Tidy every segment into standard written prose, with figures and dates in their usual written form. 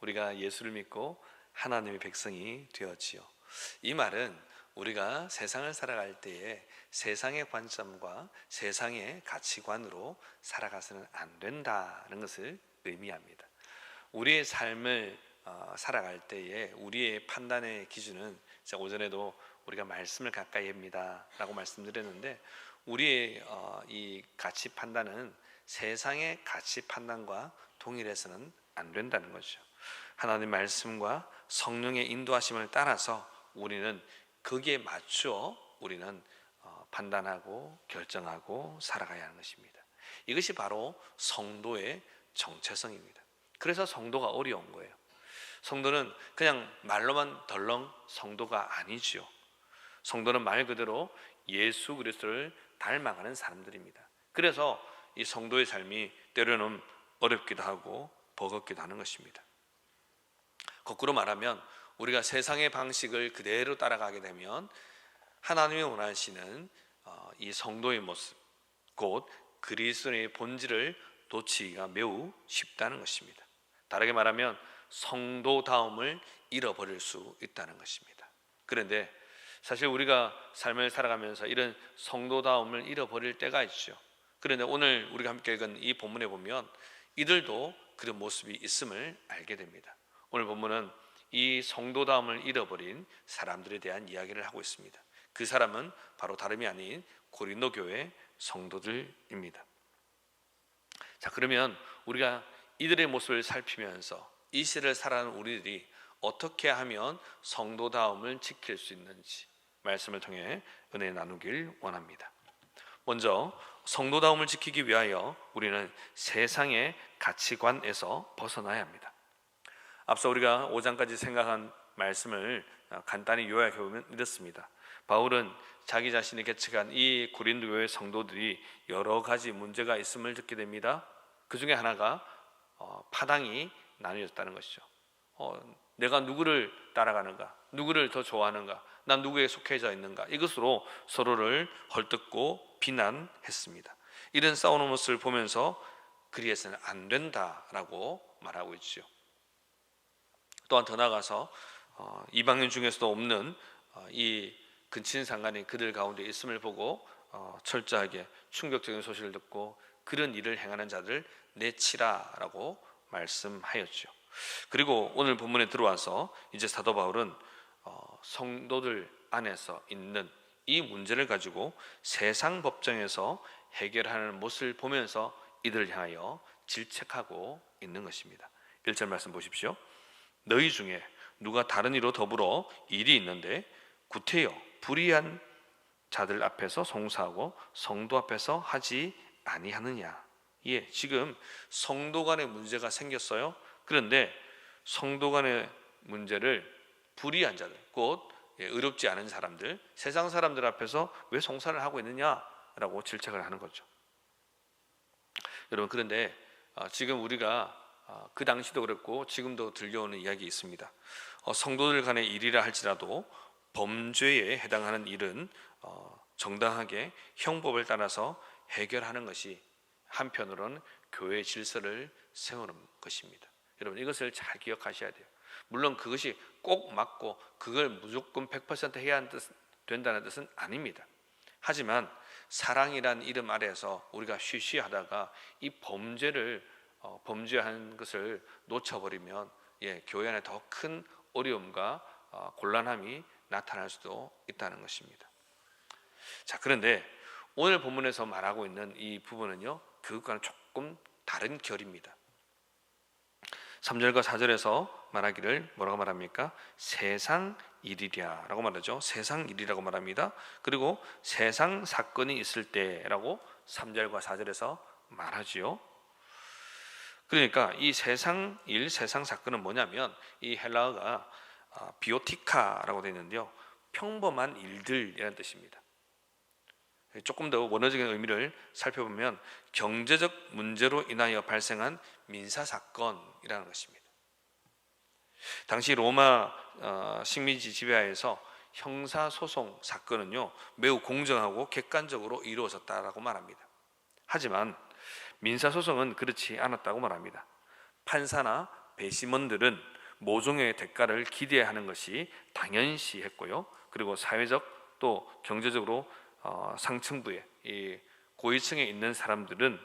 우리가 예수를 믿고 하나님의 백성이 되었지요. 이 말은 우리가 세상을 살아갈 때에 세상의 관점과 세상의 가치관으로 살아가서는 안 된다는 것을 의미합니다. 우리의 삶을 살아갈 때에 우리의 판단의 기준은, 제가 오전에도 우리가 말씀을 가까이 합니다 라고 말씀드렸는데, 우리의 이 가치 판단은 세상의 가치 판단과 동일해서는 안 된다는 거죠. 하나님 말씀과 성령의 인도하심을 따라서 우리는 거기에 맞추어 우리는 판단하고 결정하고 살아가야 하는 것입니다. 이것이 바로 성도의 정체성입니다. 그래서 성도가 어려운 거예요. 성도는 그냥 말로만 덜렁 성도가 아니지요. 성도는 말 그대로 예수 그리스도를 닮아가는 사람들입니다. 그래서 이 성도의 삶이 때로는 어렵기도 하고 버겁기도 하는 것입니다. 거꾸로 말하면 우리가 세상의 방식을 그대로 따라가게 되면 하나님이 원하시는 이 성도의 모습, 곧 그리스도의 본질을 놓치기가 매우 쉽다는 것입니다. 다르게 말하면 성도다움을 잃어버릴 수 있다는 것입니다. 그런데 사실 우리가 삶을 살아가면서 이런 성도다움을 잃어버릴 때가 있죠. 그런데 오늘 우리가 함께 읽은 이 본문에 보면 이들도 그런 모습이 있음을 알게 됩니다. 오늘 본문은 이 성도다움을 잃어버린 사람들에 대한 이야기를 하고 있습니다. 그 사람은 바로 다름이 아닌 고린도 교회 성도들입니다. 자, 그러면 우리가 이들의 모습을 살피면서 이 시대를 살아가는 우리들이 어떻게 하면 성도다움을 지킬 수 있는지 말씀을 통해 은혜 나누길 원합니다. 먼저 성도다움을 지키기 위하여 우리는 세상의 가치관에서 벗어나야 합니다. 앞서 우리가 5장까지 생각한 말씀을 간단히 요약해 보면 이렇습니다. 바울은 자기 자신이 개척한 이 고린도 교회 성도들이 여러 가지 문제가 있음을 듣게 됩니다. 그 중에 하나가 파당이 나뉘어졌다는 것이죠. 내가 누구를 따라가는가, 누구를 더 좋아하는가, 난 누구에 속해져 있는가, 이것으로 서로를 헐뜯고 비난했습니다. 이런 싸우는 모습을 보면서 그리해서는 안 된다라고 말하고 있죠. 또한 더 나아가서 이방인 중에서도 없는 이 근친상간이 그들 가운데 있음을 보고 철저하게 충격적인 소식을 듣고 그런 일을 행하는 자들 내치라라고 말씀하였죠. 그리고 오늘 본문에 들어와서 이제 사도 바울은 성도들 안에서 있는 이 문제를 가지고 세상 법정에서 해결하는 모습을 보면서 이들을 향하여 질책하고 있는 것입니다. 1절 말씀 보십시오. 너희 중에 누가 다른 이로 더불어 일이 있는데 구태여 불의한 자들 앞에서 송사하고 성도 앞에서 하지 아니하느냐. 예, 지금 성도 간의 문제가 생겼어요. 그런데 성도 간의 문제를 불의한 자들, 곧 의롭지 않은 사람들, 세상 사람들 앞에서 왜 송사를 하고 있느냐라고 질책을 하는 거죠. 여러분, 그런데 지금 우리가 그 당시도 그랬고 지금도 들려오는 이야기 있습니다. 성도들 간의 일이라 할지라도 범죄에 해당하는 일은 정당하게 형법을 따라서 해결하는 것이 한편으로는 교회의 질서를 세우는 것입니다. 여러분, 이것을 잘 기억하셔야 돼요. 물론 그것이 꼭 맞고 그걸 무조건 100% 해야 된다는 뜻은 아닙니다. 하지만 사랑이란 이름 아래에서 우리가 쉬쉬하다가 이 범죄한 것을 놓쳐버리면 교회 안에 더 큰 어려움과 곤란함이 나타날 수도 있다는 것입니다. 자, 그런데 오늘 본문에서 말하고 있는 이 부분은요, 그것과는 조금 다른 결입니다. 3절과 4절에서 말하기를 뭐라고 말합니까? 세상 일이랴 라고 말하죠. 세상 일이라고 말합니다. 그리고 세상 사건이 있을 때라고 3절과 4절에서 말하지요. 그러니까 이 세상 일, 세상 사건은 뭐냐면 이 헬라어가 비오티카라고 되어 있는데요, 평범한 일들이라는 뜻입니다. 조금 더 원어적인 의미를 살펴보면 경제적 문제로 인하여 발생한 민사사건이라는 것입니다. 당시 로마 식민지 지배하에서 형사소송 사건은요, 매우 공정하고 객관적으로 이루어졌다라고 말합니다. 하지만 민사소송은 그렇지 않았다고 말합니다. 판사나 배심원들은 모종의 대가를 기대하는 것이 당연시했고요. 그리고 사회적 또 경제적으로 상층부에 이 고위층에 있는 사람들은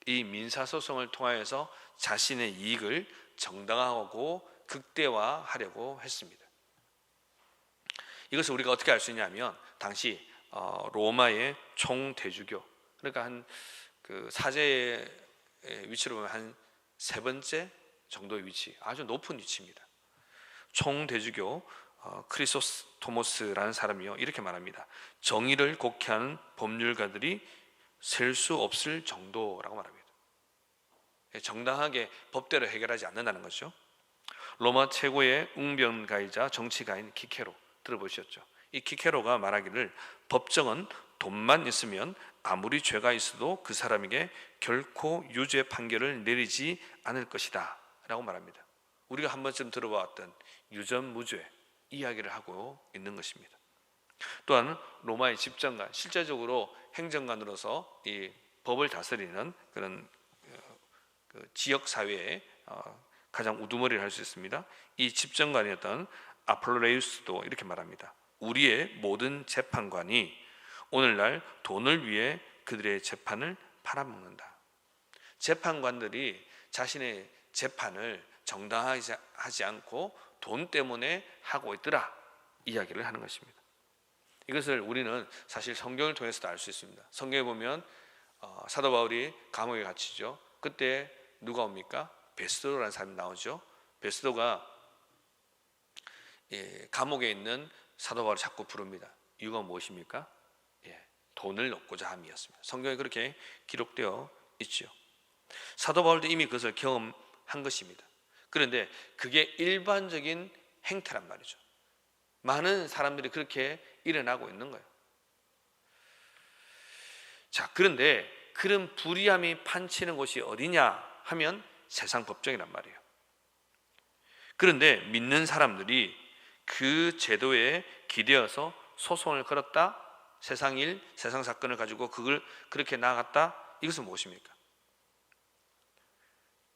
이 민사소송을 통하여서 자신의 이익을 정당화하고 극대화하려고 했습니다. 이것을 우리가 어떻게 알 수 있냐면 당시 로마의 총대주교, 그러니까 한 그 사제의 위치로 보면 한 세 번째 정도의 위치, 아주 높은 위치입니다. 총대주교 크리소스토모스라는 사람이요 이렇게 말합니다. 정의를 곡해하는 법률가들이 셀 수 없을 정도라고 말합니다. 정당하게 법대로 해결하지 않는다는 거죠. 로마 최고의 웅변가이자 정치가인 키케로 들어보셨죠? 이 키케로가 말하기를 법정은 돈만 있으면 아무리 죄가 있어도 그 사람에게 결코 유죄 판결을 내리지 않을 것이다 라고 말합니다. 우리가 한 번쯤 들어봤던 유전무죄 이야기를 하고 있는 것입니다. 또한 로마의 집정관, 실제적으로 행정관으로서 이 법을 다스리는 그런 지역 사회의 가장 우두머리를 할 수 있습니다. 이 집정관이었던 아폴로레우스도 이렇게 말합니다. 우리의 모든 재판관이 오늘날 돈을 위해 그들의 재판을 팔아먹는다. 재판관들이 자신의 재판을 정당하지 않고 돈 때문에 하고 있더라 이야기를 하는 것입니다. 이것을 우리는 사실 성경을 통해서도 알 수 있습니다. 성경에 보면 사도 바울이 감옥에 갇히죠. 그때 누가 옵니까? 베스도라는 사람이 나오죠. 베스도가 감옥에 있는 사도 바울을 자꾸 부릅니다. 이유가 무엇입니까? 돈을 얻고자 함이었습니다. 성경에 그렇게 기록되어 있죠. 사도 바울도 이미 그것을 경험한 것입니다. 그런데 그게 일반적인 행태란 말이죠. 많은 사람들이 그렇게 일어나고 있는 거예요. 자, 그런데 그런 불의함이 판치는 곳이 어디냐 하면 세상 법정이란 말이에요. 그런데 믿는 사람들이 그 제도에 기대어서 소송을 걸었다, 세상 일, 세상 사건을 가지고 그걸 그렇게 나아갔다, 이것은 무엇입니까?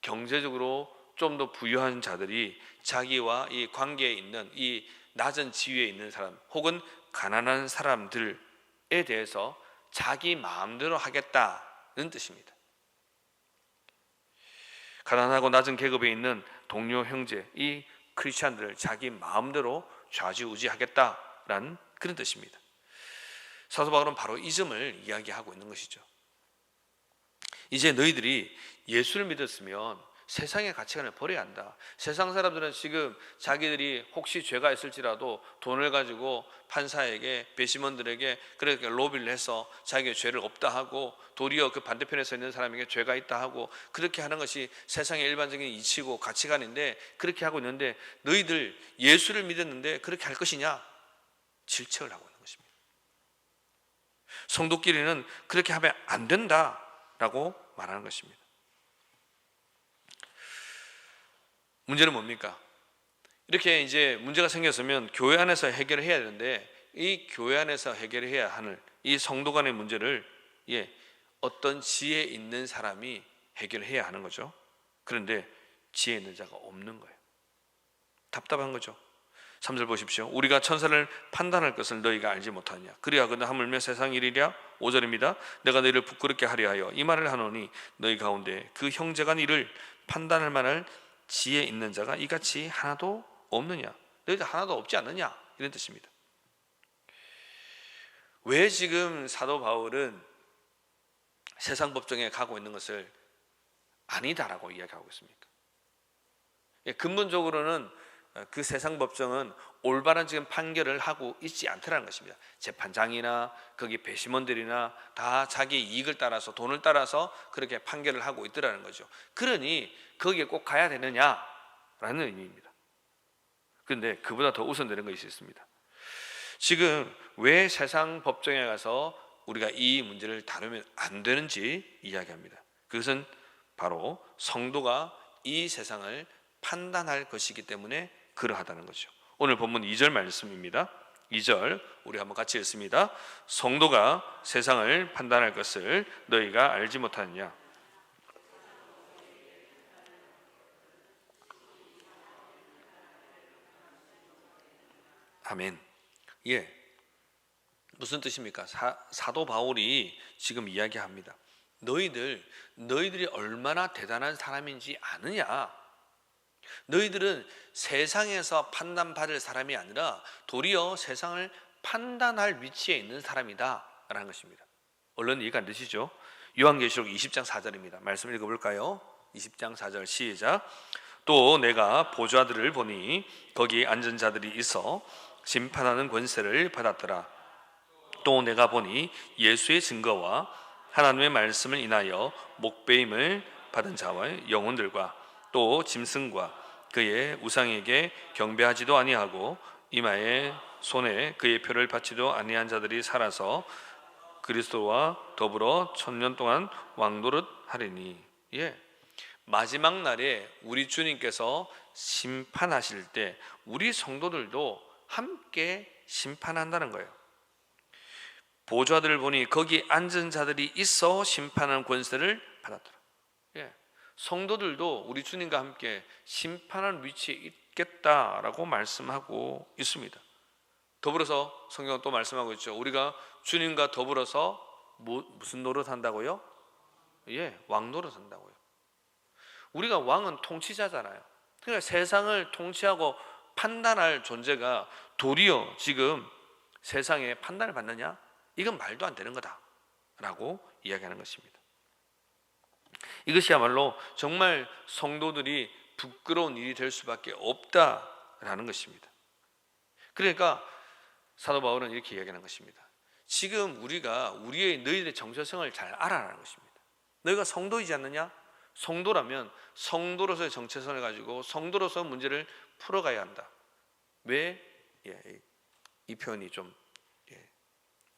경제적으로 좀 더 부유한 자들이 자기와 이 관계에 있는 이 낮은 지위에 있는 사람 혹은 가난한 사람들에 대해서 자기 마음대로 하겠다는 뜻입니다. 가난하고 낮은 계급에 있는 동료 형제, 이 크리스찬들을 자기 마음대로 좌지우지하겠다라는 그런 뜻입니다. 사도 바울은 바로 이 점을 이야기하고 있는 것이죠. 이제 너희들이 예수를 믿었으면 세상의 가치관을 버려야 한다. 세상 사람들은 지금 자기들이 혹시 죄가 있을지라도 돈을 가지고 판사에게, 배심원들에게 그렇게 로비를 해서 자기의 죄를 없다 하고 도리어 그 반대편에 서 있는 사람에게 죄가 있다 하고 그렇게 하는 것이 세상의 일반적인 이치고 가치관인데, 그렇게 하고 있는데 너희들 예수를 믿었는데 그렇게 할 것이냐? 질책을 하고 있는 것입니다. 성도끼리는 그렇게 하면 안 된다라고 말하는 것입니다. 문제는 뭡니까? 이렇게 이제 문제가 생겼으면 교회 안에서 해결을 해야 되는데, 이 교회 안에서 해결해야 하는 이 성도 간의 문제를 어떤 지혜 있는 사람이 해결해야 하는 거죠. 그런데 지혜 있는 자가 없는 거예요. 답답한 거죠. 3절 보십시오. 우리가 천사를 판단할 것을 너희가 알지 못하느냐? 그리하거든 하물며 세상 일이랴? 5절입니다. 내가 너희를 부끄럽게 하려 하여 이 말을 하노니 너희 가운데 그 형제간 일을 판단할 만할 지혜 있는 자가 이같이 하나도 없느냐? 너희들 하나도 없지 않느냐? 이런 뜻입니다. 왜 지금 사도 바울은 세상 법정에 가고 있는 것을 아니다라고 이야기하고 있습니까? 근본적으로는 그 세상 법정은 올바른 지금 판결을 하고 있지 않더라는 것입니다. 재판장이나 거기 배심원들이나 다 자기 이익을 따라서, 돈을 따라서 그렇게 판결을 하고 있더라는 거죠. 그러니 거기에 꼭 가야 되느냐라는 의미입니다. 그런데 그보다 더 우선되는 것이 있습니다. 지금 왜 세상 법정에 가서 우리가 이 문제를 다루면 안 되는지 이야기합니다. 그것은 바로 성도가 이 세상을 판단할 것이기 때문에 그러하다는 거죠. 오늘 본문 2절 말씀입니다. 2절 우리 한번 같이 읽습니다. 성도가 세상을 판단할 것을 너희가 알지 못하느냐? 아멘. 예, 무슨 뜻입니까? 사도 바울이 지금 이야기합니다. 너희들이 얼마나 대단한 사람인지 아느냐? 너희들은 세상에서 판단받을 사람이 아니라 도리어 세상을 판단할 위치에 있는 사람이다 라는 것입니다. 얼른 이해가 안 되시죠? 요한계시록 20장 4절입니다. 말씀 읽어볼까요? 20장 4절 시작. 또 내가 보좌들을 보니 거기 앉은 자들이 있어 심판하는 권세를 받았더라. 또 내가 보니 예수의 증거와 하나님의 말씀을 인하여 목배임을 받은 자와 영혼들과 또 짐승과 그의 우상에게 경배하지도 아니하고 이마에 손에 그의 표를 받지도 아니한 자들이 살아서 그리스도와 더불어 1000년 동안 왕노릇 하리니. 예, 마지막 날에 우리 주님께서 심판하실 때 우리 성도들도 함께 심판한다는 거예요. 보좌들을 보니 거기 앉은 자들이 있어 심판하는 권세를 받았더라. 예, 성도들도 우리 주님과 함께 심판하는 위치에 있겠다라고 말씀하고 있습니다. 더불어서 성경은 또 말씀하고 있죠. 우리가 주님과 더불어서 무슨 노릇 한다고요? 예, 왕 노릇 한다고요. 우리가 왕은 통치자잖아요. 그러니까 세상을 통치하고 판단할 존재가 도리어 지금 세상에 판단을 받느냐? 이건 말도 안 되는 거다라고 이야기하는 것입니다. 이것이야말로 정말 성도들이 부끄러운 일이 될 수밖에 없다라는 것입니다. 그러니까 사도 바울은 이렇게 이야기하는 것입니다. 지금 우리가 너희들의 정체성을 잘 알아라는 것입니다. 너희가 성도이지 않느냐? 성도라면 성도로서의 정체성을 가지고 성도로서 문제를 풀어가야 한다. 왜? 이 표현이 좀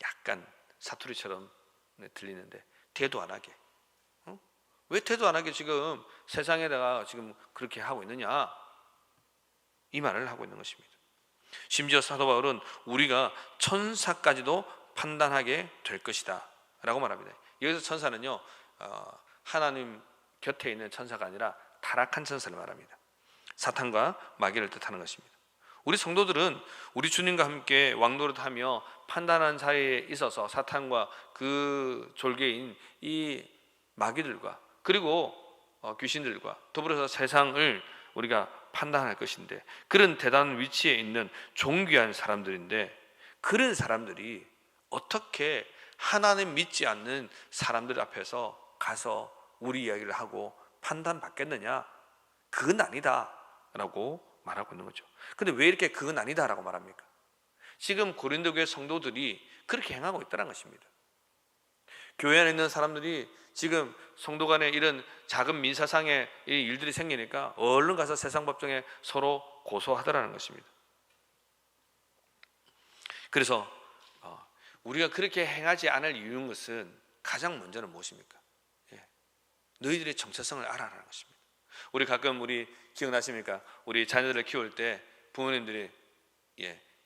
약간 사투리처럼 들리는데 태도 안 하게. 왜 태도 안 하게 지금 세상에다가 지금 그렇게 하고 있느냐? 이 말을 하고 있는 것입니다. 심지어 사도 바울은 우리가 천사까지도 판단하게 될 것이다 라고 말합니다. 여기서 천사는요, 하나님 곁에 있는 천사가 아니라 타락한 천사를 말합니다. 사탄과 마귀를 뜻하는 것입니다. 우리 성도들은 우리 주님과 함께 왕노릇하며 판단하는 사이에 있어서 사탄과 그 졸개인 이 마귀들과 그리고 귀신들과 더불어서 세상을 우리가 판단할 것인데, 그런 대단한 위치에 있는 존귀한 사람들인데, 그런 사람들이 어떻게 하나님 믿지 않는 사람들 앞에서 가서 우리 이야기를 하고 판단받겠느냐? 그건 아니다 라고 말하고 있는 거죠. 근데 왜 이렇게 그건 아니다 라고 말합니까? 지금 고린도 교회 성도들이 그렇게 행하고 있다는 것입니다. 교회 안에 있는 사람들이 지금 성도 간에 이런 작은 민사상의 일들이 생기니까 얼른 가서 세상 법정에 서로 고소하더라는 것입니다. 그래서 우리가 그렇게 행하지 않을 이유인 것은 가장 먼저는 무엇입니까? 너희들의 정체성을 알아라는 것입니다. 우리 가끔 기억나십니까? 우리 자녀들을 키울 때 부모님들이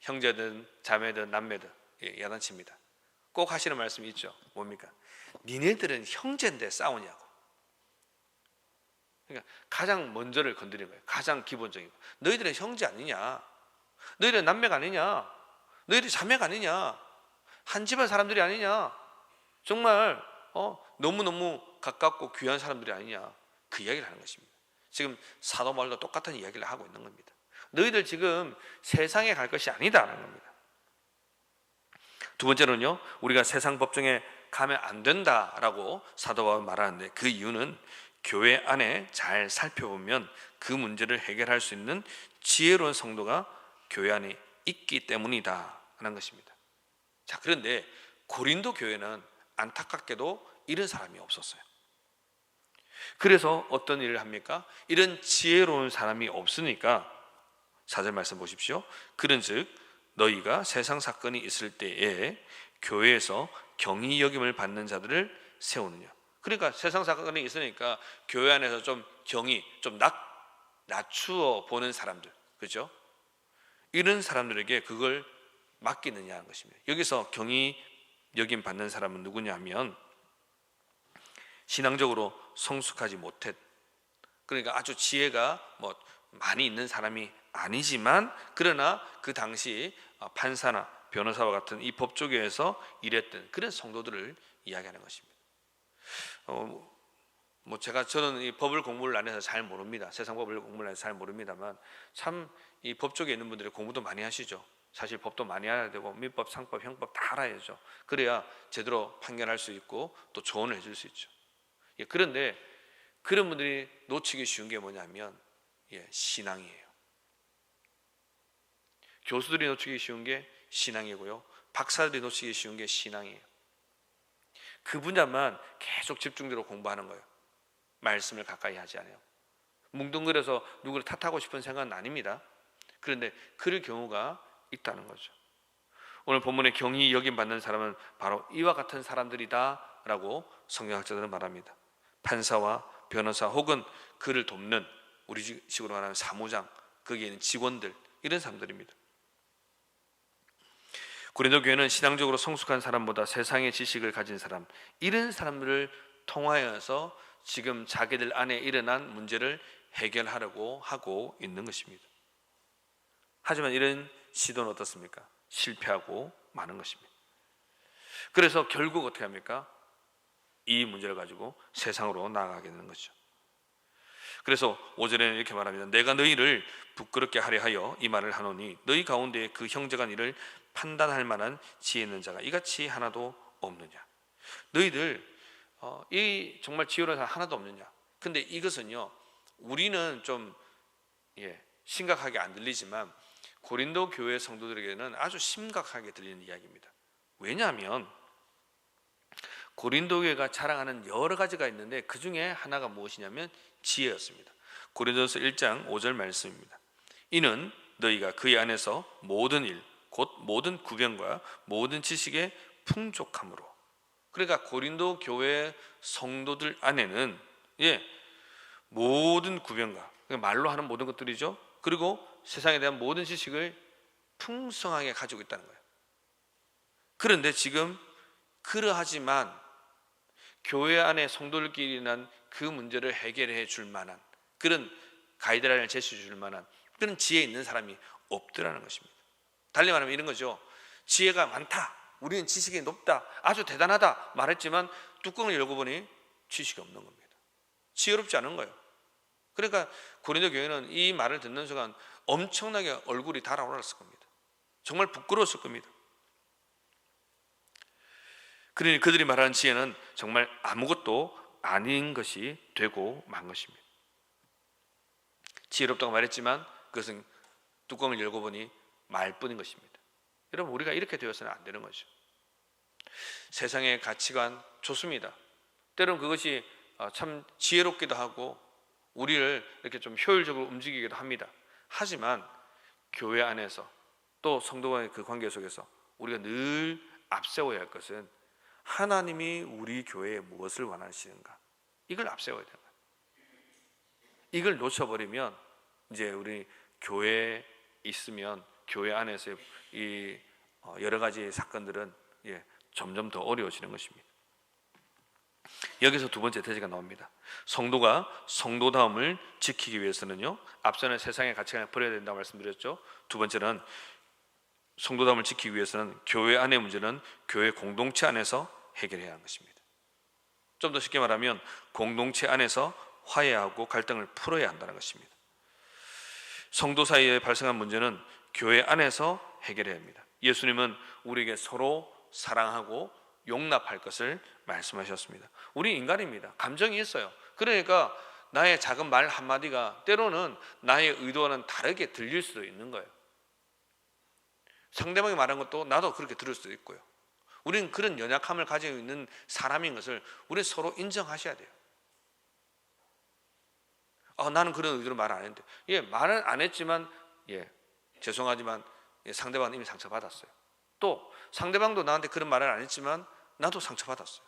형제든 자매든 남매든 야단칩니다. 꼭 하시는 말씀이 있죠. 뭡니까? 니네들은 형제인데 싸우냐고. 그러니까 가장 먼저를 건드리는 거예요. 가장 기본적인 거. 너희들은 형제 아니냐? 너희들은 남매가 아니냐? 너희들이 자매가 아니냐? 한 집안 사람들이 아니냐? 정말 너무너무 가깝고 귀한 사람들이 아니냐? 그 이야기를 하는 것입니다. 지금 사도 바울도 똑같은 이야기를 하고 있는 겁니다. 너희들 지금 세상에 갈 것이 아니다라는 겁니다. 두 번째로는요, 우리가 세상 법정에 가면 안 된다라고 사도 바울은 말하는데, 그 이유는 교회 안에 잘 살펴보면 그 문제를 해결할 수 있는 지혜로운 성도가 교회 안에 있기 때문이다라는 것입니다. 자, 그런데 고린도 교회는 안타깝게도 이런 사람이 없었어요. 그래서 어떤 일을 합니까? 이런 지혜로운 사람이 없으니까 4절 말씀 보십시오. 그런즉 너희가 세상 사건이 있을 때에 교회에서 경히 여김을 받는 자들을 세우느냐. 그러니까 세상 사건이 있으니까 교회 안에서 좀 경히, 좀 낮추어 보는 사람들, 그렇죠? 이런 사람들에게 그걸 맡기느냐 하는 것입니다. 여기서 경히 여김 받는 사람은 누구냐 하면 신앙적으로 성숙하지 못했, 그러니까 아주 지혜가 많이 있는 사람이 아니지만, 그러나 그 당시 판사나 변호사와 같은 이 법조계에서 일했던 그런 성도들을 이야기하는 것입니다. 저는 이 법을 공부를 안 해서 잘 모릅니다. 세상 법을 공부를 안 해서 잘 모릅니다만, 참 이 법조계에 있는 분들이 공부도 많이 하시죠. 사실 법도 많이 알아야 되고 민법, 상법, 형법 다 알아야죠. 그래야 제대로 판결할 수 있고 또 조언을 해줄 수 있죠. 그런데 그런 분들이 놓치기 쉬운 게 뭐냐면 신앙이에요. 교수들이 놓치기 쉬운 게 신앙이고요, 박사들이 놓치기 쉬운 게 신앙이에요. 그 분야만 계속 집중적으로 공부하는 거예요. 말씀을 가까이 하지 않아요. 뭉뚱그려서 누구를 탓하고 싶은 생각은 아닙니다. 그런데 그럴 경우가 있다는 거죠. 오늘 본문의 경히 여김받는 사람은 바로 이와 같은 사람들이다 라고 성경학자들은 말합니다. 판사와 변호사 혹은 그를 돕는, 우리 식으로 말하면 사무장, 거기에 있는 직원들, 이런 사람들입니다. 고린도 교회는 신앙적으로 성숙한 사람보다 세상의 지식을 가진 사람, 이런 사람들을 통하여서 지금 자기들 안에 일어난 문제를 해결하려고 하고 있는 것입니다. 하지만 이런 시도는 어떻습니까? 실패하고 마는 것입니다. 그래서 결국 어떻게 합니까? 이 문제를 가지고 세상으로 나아가게 되는 거죠. 그래서 5절에는 이렇게 말합니다. 내가 너희를 부끄럽게 하려 하여 이 말을 하노니 너희 가운데 그 형제간 일을 판단할 만한 지혜 있는 자가 이같이 하나도 없느냐. 너희들 이 정말 지혜로운 사람 하나도 없느냐. 근데 이것은요, 우리는 좀 심각하게 안 들리지만 고린도 교회 성도들에게는 아주 심각하게 들리는 이야기입니다. 왜냐하면 고린도 교회가 자랑하는 여러 가지가 있는데 그 중에 하나가 무엇이냐면 지혜였습니다. 고린도서 1장 5절 말씀입니다. 이는 너희가 그의 안에서 모든 일 곧 모든 구변과 모든 지식에 풍족함으로. 그러니까 고린도 교회 성도들 안에는 모든 구변과, 말로 하는 모든 것들이죠. 그리고 세상에 대한 모든 지식을 풍성하게 가지고 있다는 거예요. 그런데 지금 그러하지만 교회 안에 성도들끼리 난 그 문제를 해결해 줄 만한 그런 가이드라인을 제시해 줄 만한 그런 지혜 있는 사람이 없더라는 것입니다. 달리 말하면 이런 거죠. 지혜가 많다, 우리는 지식이 높다, 아주 대단하다 말했지만 뚜껑을 열고 보니 지식이 없는 겁니다. 지혜롭지 않은 거예요. 그러니까 고린도 교회는 이 말을 듣는 순간 엄청나게 얼굴이 달아올랐을 겁니다. 정말 부끄러웠을 겁니다. 그러니 그들이 말하는 지혜는 정말 아무것도 아닌 것이 되고 만 것입니다. 지혜롭다고 말했지만 그것은 뚜껑을 열고 보니 말뿐인 것입니다. 여러분, 우리가 이렇게 되어서는 안 되는 거죠. 세상의 가치관 좋습니다. 때론 그것이 참 지혜롭기도 하고 우리를 이렇게 좀 효율적으로 움직이기도 합니다. 하지만 교회 안에서 또 성도와의 그 관계 속에서 우리가 늘 앞세워야 할 것은 하나님이 우리 교회에 무엇을 원하시는가, 이걸 앞세워야 돼요. 이걸 놓쳐버리면 이제 우리 교회에 있으면 교회 안에서 이 여러 가지 사건들은 점점 더 어려워지는 것입니다. 여기서 두 번째 대지가 나옵니다. 성도가 성도다움을 지키기 위해서는요, 앞서는 세상의 가치관을 버려야 된다고 말씀드렸죠. 두 번째는 성도다움을 지키기 위해서는 교회 안의 문제는 교회 공동체 안에서 해결해야 하는 것입니다. 좀 더 쉽게 말하면 공동체 안에서 화해하고 갈등을 풀어야 한다는 것입니다. 성도 사이에 발생한 문제는 교회 안에서 해결해야 합니다. 예수님은 우리에게 서로 사랑하고 용납할 것을 말씀하셨습니다. 우리 인간입니다. 감정이 있어요. 그러니까 나의 작은 말 한마디가 때로는 나의 의도와는 다르게 들릴 수도 있는 거예요. 상대방이 말한 것도 나도 그렇게 들을 수도 있고요. 우리는 그런 연약함을 가지고 있는 사람인 것을 우리 서로 인정하셔야 돼요. 나는 그런 의도로 말 안 했는데, 말은 안 했지만 죄송하지만 상대방은 이미 상처받았어요. 또 상대방도 나한테 그런 말을 안 했지만 나도 상처받았어요.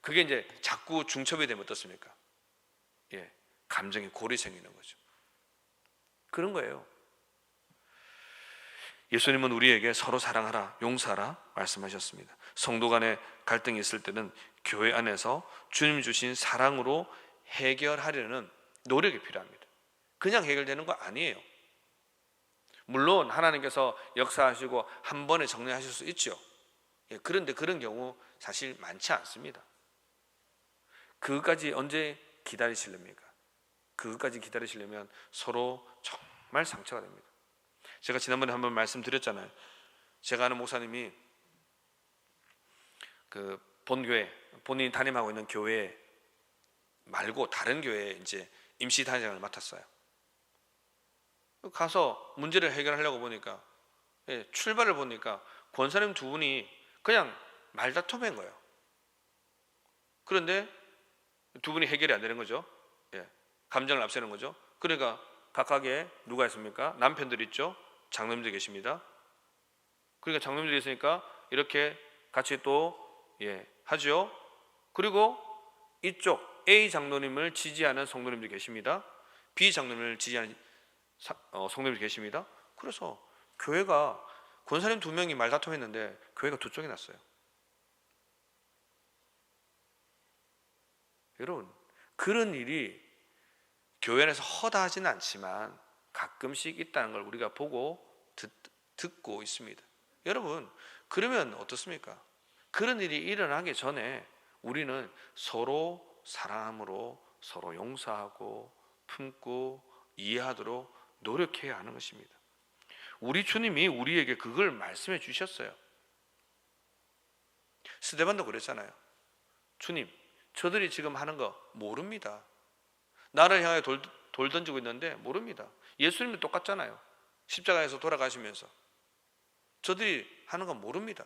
그게 이제 자꾸 중첩이 되면 어떻습니까? 감정이 골이 생기는 거죠. 그런 거예요. 예수님은 우리에게 서로 사랑하라, 용서하라 말씀하셨습니다. 성도 간에 갈등이 있을 때는 교회 안에서 주님 주신 사랑으로 해결하려는 노력이 필요합니다. 그냥 해결되는 거 아니에요. 물론 하나님께서 역사하시고 한 번에 정리하실 수 있죠. 그런데 그런 경우 사실 많지 않습니다. 그것까지 언제 기다리시렵니까? 그것까지 기다리시려면 서로 정말 상처가 됩니다. 제가 지난번에 한번 말씀드렸잖아요. 제가 아는 목사님이 그 본교회, 본인이 담임하고 있는 교회 말고 다른 교회에 이제 임시 단장을 맡았어요. 가서 문제를 해결하려고 보니까, 출발을 보니까 권사님 두 분이 그냥 말다툼한 거예요. 그런데 두 분이 해결이 안 되는 거죠. 감정을 앞세우는 거죠. 그러니까 각각의 누가 있습니까? 남편들 있죠. 장로님들 계십니다. 그러니까 장로님들이 있으니까 이렇게 같이 또 하죠. 그리고 이쪽 A 장로님을 지지하는 성도님들 계십니다. B 장로님을 지지하는 성도님들 계십니다. 그래서 교회가 권사님 두 명이 말다툼했는데 교회가 두 쪽이 났어요. 여러분, 그런 일이 교회 안에서 허다하지는 않지만 가끔씩 있다는 걸 우리가 보고 듣고 있습니다. 여러분, 그러면 어떻습니까? 그런 일이 일어나기 전에 우리는 서로 사랑함으로 서로 용서하고 품고 이해하도록 노력해야 하는 것입니다. 우리 주님이 우리에게 그걸 말씀해 주셨어요. 스데반도 그랬잖아요. 주님, 저들이 지금 하는 거 모릅니다. 나를 향해 돌 던지고 있는데 모릅니다. 예수님도 똑같잖아요. 십자가에서 돌아가시면서 저들이 하는 건 모릅니다.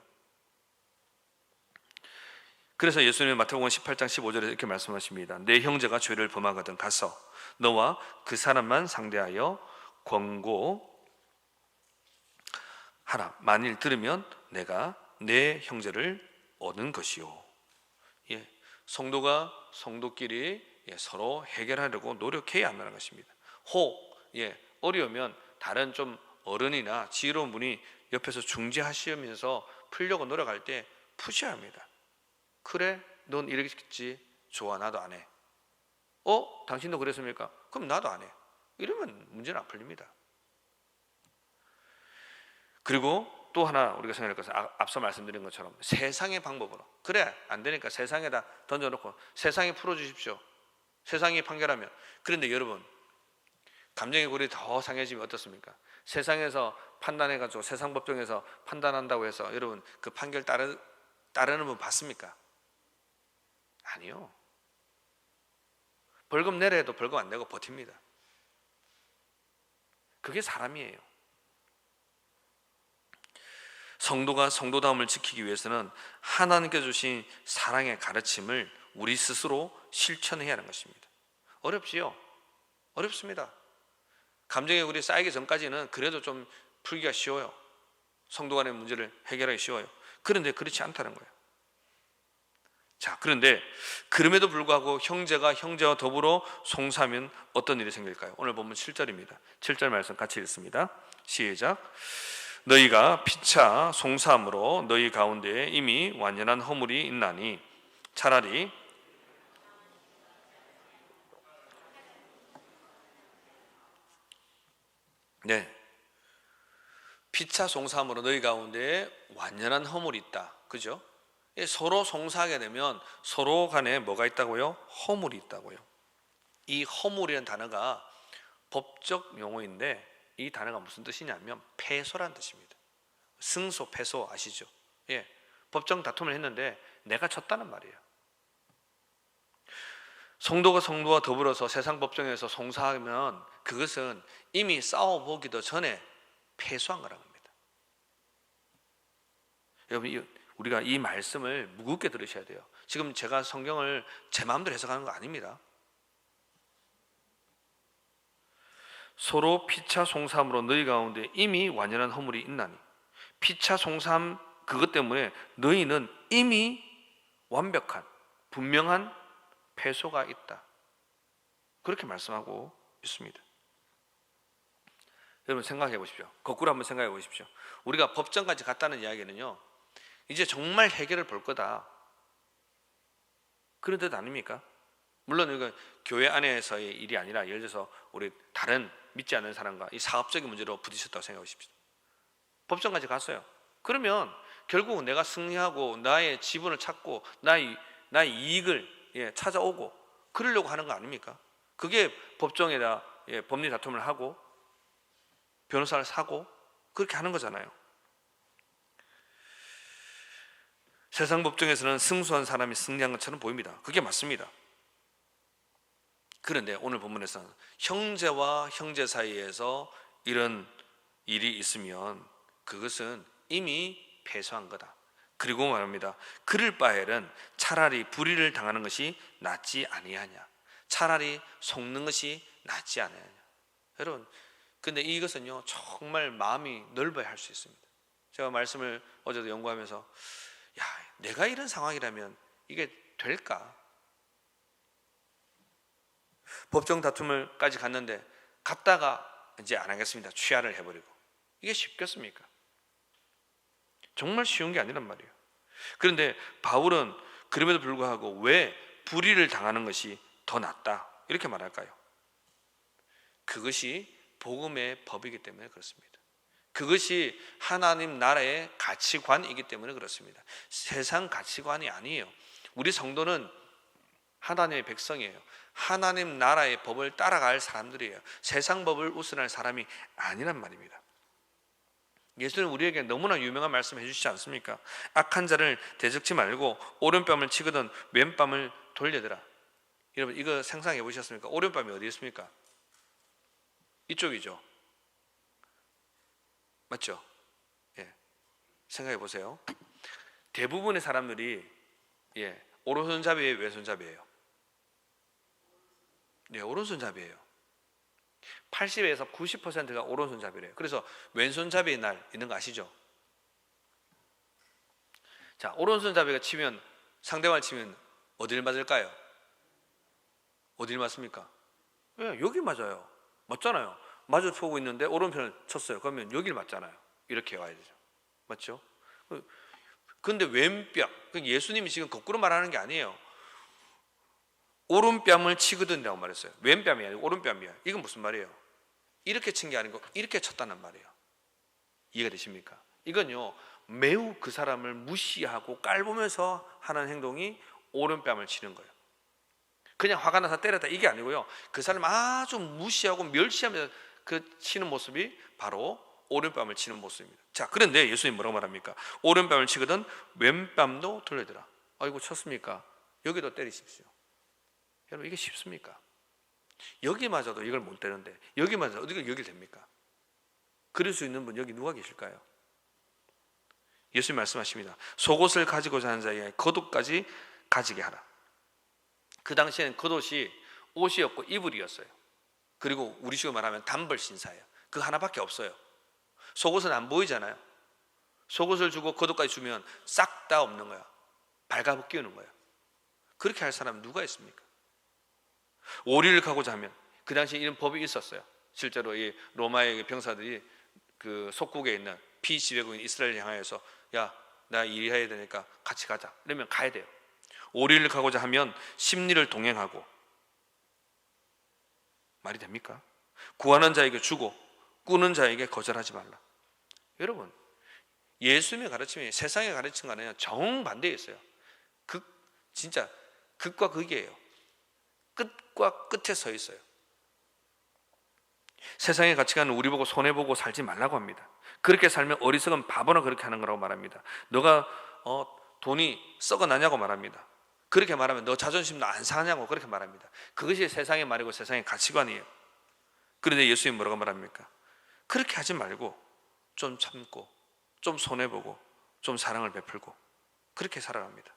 그래서 예수님은 마태복음 18장 15절에 이렇게 말씀하십니다. 내 형제가 죄를 범하거든 가서 너와 그 사람만 상대하여 권고하라. 만일 들으면 내가 내 형제를 얻는 것이요. 성도가 성도끼리 서로 해결하려고 노력해야 한다는 것입니다. 어려우면 다른 좀 어른이나 지혜로운 분이 옆에서 중재하시면서 풀려고 노력할 때 푸셔야 합니다. 그래, 넌 이랬겠지. 좋아, 나도 안 해. 당신도 그랬습니까? 그럼 나도 안 해. 이러면 문제는 안 풀립니다. 그리고 또 하나 우리가 생각할 것은 앞서 말씀드린 것처럼 세상의 방법으로, 그래 안 되니까 세상에다 던져놓고 세상이 풀어주십시오. 세상이 판결하면. 그런데 여러분, 감정의 골이 더 상해지면 어떻습니까? 세상에서 판단해가지고 세상 법정에서 판단한다고 해서 여러분 그 판결 따르는 분 봤습니까? 아니요. 벌금 내라 해도 벌금 안 내고 버팁니다. 그게 사람이에요. 성도가 성도다움을 지키기 위해서는 하나님께 주신 사랑의 가르침을 우리 스스로 실천해야 하는 것입니다. 어렵지요? 어렵습니다. 감정의 골이 쌓이기 전까지는 그래도 좀 풀기가 쉬워요. 성도 간의 문제를 해결하기 쉬워요. 그런데 그렇지 않다는 거예요. 자, 그런데 그럼에도 불구하고 형제가 형제와 더불어 송사하면 어떤 일이 생길까요? 오늘 본문 7절입니다. 7절 말씀 같이 읽습니다. 시작. 너희가 피차 송사함으로 너희 가운데에 이미 완전한 허물이 있나니 차라리 피차 송사함으로 너희 가운데에 완전한 허물이 있다. 그죠? 서로 송사하게 되면 서로 간에 뭐가 있다고요? 허물이 있다고요. 이 허물이라는 단어가 법적 용어인데 이 단어가 무슨 뜻이냐면 패소란 뜻입니다. 승소, 패소 아시죠? 법정 다툼을 했는데 내가 졌다는 말이에요. 성도가 성도와 더불어서 세상 법정에서 송사하면 그것은 이미 싸워보기도 전에 패소한 거라는 겁니다. 여러분, 우리가 이 말씀을 무겁게 들으셔야 돼요. 지금 제가 성경을 제 마음대로 해석하는 거 아닙니다. 서로 피차 송사함으로 너희 가운데 이미 완전한 허물이 있나니 피차 송사함 그것 때문에 너희는 이미 완벽한 분명한 패소가 있다. 그렇게 말씀하고 있습니다. 여러분 생각해 보십시오. 거꾸로 한번 생각해 보십시오. 우리가 법정까지 갔다는 이야기는요, 이제 정말 해결을 볼 거다, 그런 뜻 아닙니까? 물론 이건 교회 안에서의 일이 아니라 예를 들어서 우리 다른 믿지 않는 사람과 이 사업적인 문제로 부딪혔다고 생각하십시오. 법정까지 갔어요. 그러면 결국은 내가 승리하고 나의 지분을 찾고 나의 이익을 찾아오고 그러려고 하는 거 아닙니까? 그게 법정에다 법리 다툼을 하고 변호사를 사고 그렇게 하는 거잖아요. 세상 법정에서는 승소한 사람이 승리한 것처럼 보입니다. 그게 맞습니다. 그런데 오늘 본문에서는 형제와 형제 사이에서 이런 일이 있으면 그것은 이미 패소한 거다. 그리고 말합니다. 그럴 바에는 차라리 불의를 당하는 것이 낫지 아니하냐. 차라리 속는 것이 낫지 아니하냐. 여러분, 근데 이것은요 정말 마음이 넓어야 할 수 있습니다. 제가 말씀을 어제도 연구하면서 야, 내가 이런 상황이라면 이게 될까? 법정 다툼을까지 갔는데 갔다가 이제 안 하겠습니다. 취하를 해버리고 이게 쉽겠습니까? 정말 쉬운 게 아니란 말이에요. 그런데 바울은 그럼에도 불구하고 왜 불의를 당하는 것이 더 낫다 이렇게 말할까요? 그것이 복음의 법이기 때문에 그렇습니다. 그것이 하나님 나라의 가치관이기 때문에 그렇습니다. 세상 가치관이 아니에요. 우리 성도는 하나님의 백성이에요. 하나님 나라의 법을 따라갈 사람들이에요. 세상 법을 우선할 사람이 아니란 말입니다. 예수는 우리에게 너무나 유명한 말씀 해주시지 않습니까? 악한 자를 대적지 말고 오른뺨을 치거든 왼뺨을 돌려대라. 여러분 이거 상상해 보셨습니까? 오른뺨이 어디 있습니까? 이쪽이죠. 맞죠? 예. 생각해 보세요. 대부분의 사람들이 오른손잡이에요, 왼손잡이에요? 네, 오른손잡이에요. 80에서 90%가 오른손잡이래요. 그래서 왼손잡이의 날 있는 거 아시죠? 자, 오른손잡이가 치면 상대방을 치면 어디를 맞을까요? 어디를 맞습니까? 예, 여기 맞아요. 맞잖아요. 마주보고 있는데 오른편을 쳤어요. 그러면 여기를 맞잖아요. 이렇게 와야 되죠. 맞죠? 근데 왼뺨, 예수님이 지금 거꾸로 말하는 게 아니에요. 오른뺨을 치거든이라고 말했어요. 왼뺨이 아니고 오른뺨이야. 이건 무슨 말이에요? 이렇게 친 게 아니고 이렇게 쳤다는 말이에요. 이해가 되십니까? 이건요 매우 그 사람을 무시하고 깔보면서 하는 행동이 오른뺨을 치는 거예요. 그냥 화가 나서 때렸다 이게 아니고요, 그 사람을 아주 무시하고 멸시하면서 그 치는 모습이 바로 오른뺨을 치는 모습입니다. 자, 그런데 예수님 뭐라고 말합니까? 오른뺨을 치거든 왼뺨도 돌려드라. 아이고 쳤습니까? 여기도 때리십시오. 여러분 이게 쉽습니까? 여기 맞아도 이걸 못 되는데 여기 맞아도 어떻게 여기 됩니까? 그럴 수 있는 분 여기 누가 계실까요? 예수님 말씀하십니다. 속옷을 가지고자 하는 자에게 겉옷까지 가지게 하라. 그 당시에는 겉옷이 옷이었고 이불이었어요. 그리고 우리식으로 말하면 단벌 신사예요. 그 하나밖에 없어요. 속옷은 안 보이잖아요. 속옷을 주고 겉옷까지 주면 싹 다 없는 거야. 발가벗기우는 거야. 그렇게 할 사람 누가 있습니까? 오리를 가고자 하면, 그 당시에 이런 법이 있었어요. 실제로 이 로마의 병사들이 그 속국에 있는 피지배국인 이스라엘을 향하여서 야, 나 일해야 되니까 같이 가자. 이러면 가야 돼요. 오리를 가고자 하면 십리를 동행하고. 말이 됩니까? 구하는 자에게 주고 꾸는 자에게 거절하지 말라. 여러분, 예수님의 가르침이 세상의 가르침과는 정반대에 있어요. 진짜 극과 극이에요. 끝과 끝에 서 있어요. 세상의 가치관은 우리 보고 손해보고 살지 말라고 합니다. 그렇게 살면 어리석은 바보나 그렇게 하는 거라고 말합니다. 너가 돈이 썩어나냐고 말합니다. 그렇게 말하면 너 자존심도 안 상하냐고 그렇게 말합니다. 그것이 세상의 말이고 세상의 가치관이에요. 그런데 예수님 뭐라고 말합니까? 그렇게 하지 말고 좀 참고 좀 손해보고 좀 사랑을 베풀고 그렇게 살아갑니다.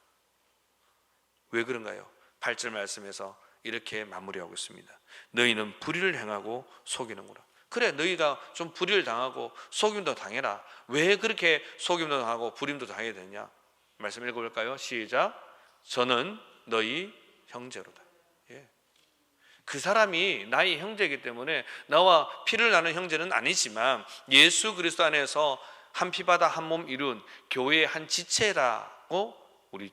왜 그런가요? 8절 말씀에서 이렇게 마무리하고 있습니다. 너희는 불의를 행하고 속이는구나. 그래, 너희가 좀 불의를 당하고 속임도 당해라. 왜 그렇게 속임도 당하고 불임도 당해야 되냐? 말씀 읽어볼까요? 시작. 저는 너희 형제로다. 예. 그 사람이 나의 형제이기 때문에 나와 피를 나눈 형제는 아니지만 예수 그리스도 안에서 한 피바다 한 몸 이룬 교회의 한 지체라고 우리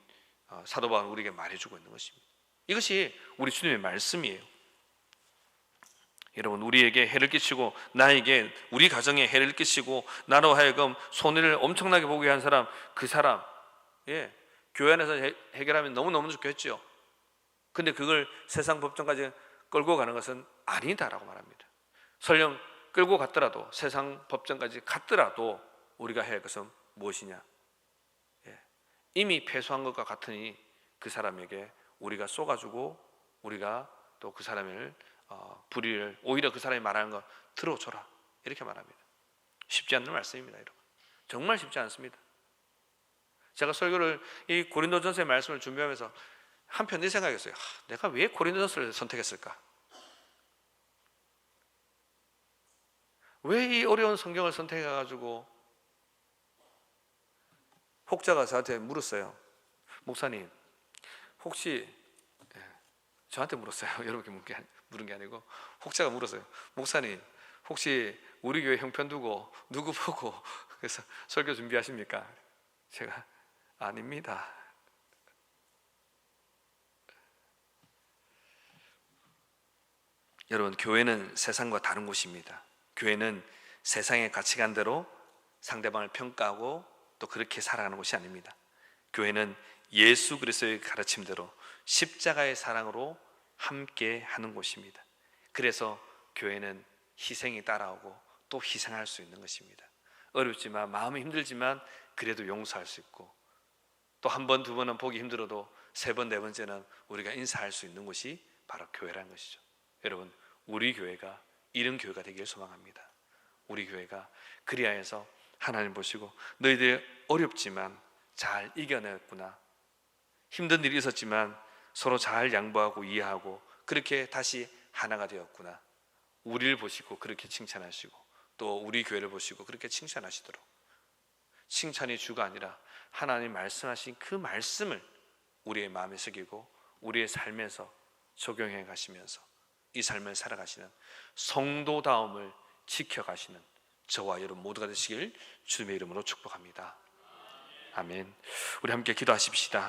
사도 바울은 우리에게 말해주고 있는 것입니다. 이것이 우리 주님의 말씀이에요. 여러분, 우리에게 해를 끼치고 나에게, 우리 가정에 해를 끼치고 나로 하여금 손해를 엄청나게 보게 한 사람, 그 사람, 교회 안에서 해결하면 너무너무 좋겠죠. 근데 그걸 세상 법정까지 끌고 가는 것은 아니다라고 말합니다. 설령 끌고 갔더라도, 세상 법정까지 갔더라도 우리가 해야 할 것은 무엇이냐? 이미 패소한 것과 같으니 그 사람에게 우리가 쏘가지고 우리가 또 그 사람을 불의를, 오히려 그 사람이 말하는 거 들어줘라, 이렇게 말합니다. 쉽지 않는 말씀입니다, 여러분. 정말 쉽지 않습니다. 제가 설교를, 이 고린도전서의 말씀을 준비하면서 한편 이 생각했어요. 내가 왜 고린도전서를 선택했을까? 왜 이 어려운 성경을 선택해가지고, 혹자가 저한테 물었어요. 목사님, 혹시, 저한테 물었어요. 여러분께 물은 게 아니고 혹자가 물었어요. 목사님, 혹시 우리 교회 형편 두고 누구 보고 그래서 설교 준비하십니까? 제가 아닙니다. 여러분, 교회는 세상과 다른 곳입니다. 교회는 세상의 가치관대로 상대방을 평가하고 또 그렇게 살아가는 곳이 아닙니다. 교회는 예수 그리스도의 가르침대로 십자가의 사랑으로 함께 하는 곳입니다. 그래서 교회는 희생이 따라오고 또 희생할 수 있는 것입니다. 어렵지만, 마음이 힘들지만 그래도 용서할 수 있고, 또 한 번, 두 번은 보기 힘들어도 세 번, 네 번째는 우리가 인사할 수 있는 곳이 바로 교회라는 것이죠. 여러분, 우리 교회가 이런 교회가 되길 소망합니다. 우리 교회가 그리하여서 하나님 보시고, 너희들 어렵지만 잘 이겨냈구나, 힘든 일이 있었지만 서로 잘 양보하고 이해하고 그렇게 다시 하나가 되었구나, 우리를 보시고 그렇게 칭찬하시고 또 우리 교회를 보시고 그렇게 칭찬하시도록, 칭찬이 주가 아니라 하나님 말씀하신 그 말씀을 우리의 마음에 새기고 우리의 삶에서 적용해 가시면서 이 삶을 살아가시는 성도다움을 지켜가시는 저와 여러분 모두가 되시길 주님의 이름으로 축복합니다. 아멘. 우리 함께 기도하십시다.